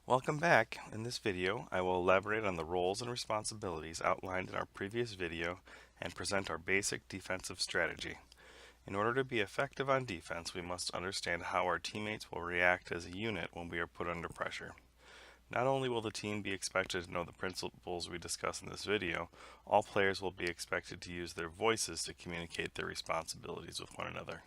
Welcome back. In this video, I will elaborate on the roles and responsibilities outlined in our previous video and present our basic defensive strategy. In order to be effective on defense, we must understand how our teammates will react as a unit when we are put under pressure. Not only will the team be expected to know the principles we discuss in this video, all players will be expected to use their voices to communicate their responsibilities with one another.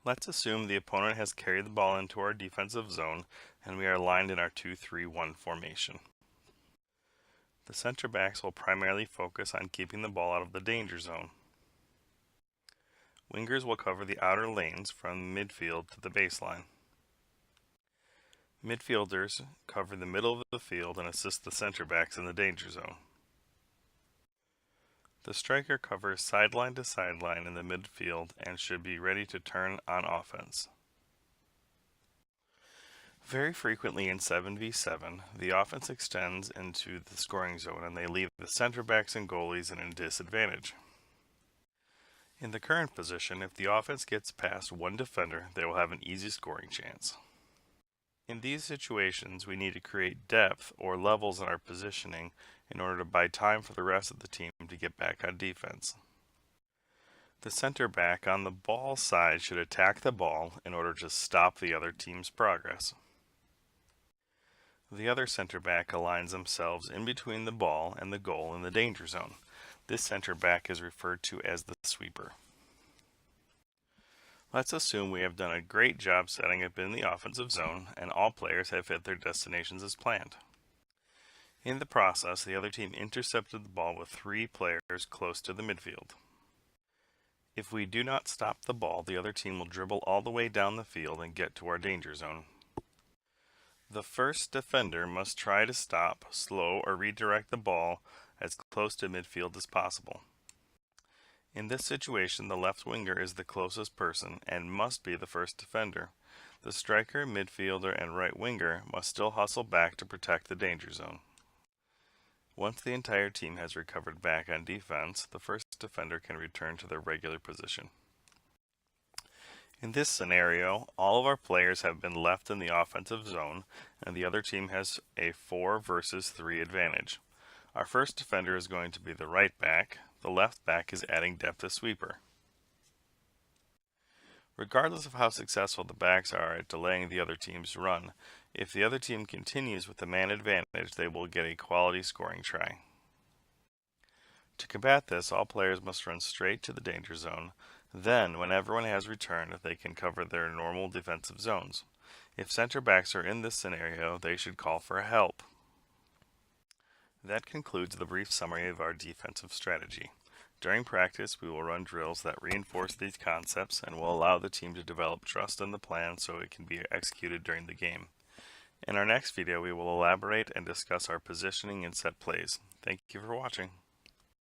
Let's assume the opponent has carried the ball into our defensive zone and we are lined in our 2-3-1 formation. The center backs will primarily focus on keeping the ball out of the danger zone. Wingers will cover the outer lanes from midfield to the baseline. Midfielders cover the middle of the field and assist the center backs in the danger zone. The striker covers sideline to sideline in the midfield and should be ready to turn on offense. Very frequently in 7v7, the offense extends into the scoring zone and they leave the center backs and goalies in a disadvantage. In the current position, if the offense gets past one defender, they will have an easy scoring chance. In these situations, we need to create depth or levels in our positioning in order to buy time for the rest of the team to get back on defense. The center back on the ball side should attack the ball in order to stop the other team's progress. The other center back aligns themselves in between the ball and the goal in the danger zone. This center back is referred to as the sweeper. Let's assume we have done a great job setting up in the offensive zone and all players have hit their destinations as planned. In the process, the other team intercepted the ball with 3 players close to the midfield. If we do not stop the ball, the other team will dribble all the way down the field and get to our danger zone. The first defender must try to stop, slow, or redirect the ball as close to midfield as possible. In this situation, the left winger is the closest person and must be the first defender. The striker, midfielder, and right winger must still hustle back to protect the danger zone. Once the entire team has recovered back on defense, the first defender can return to their regular position. In this scenario, all of our players have been left in the offensive zone and the other team has a 4 versus 3 advantage. Our first defender is going to be the right back. The left back is adding depth as sweeper. Regardless of how successful the backs are at delaying the other team's run, if the other team continues with the man advantage, they will get a quality scoring try. To combat this, all players must run straight to the danger zone. Then, when everyone has returned, they can cover their normal defensive zones. If center backs are in this scenario, they should call for help. That concludes the brief summary of our defensive strategy. During practice, we will run drills that reinforce these concepts and will allow the team to develop trust in the plan so it can be executed during the game. In our next video, we will elaborate and discuss our positioning and set plays. Thank you for watching.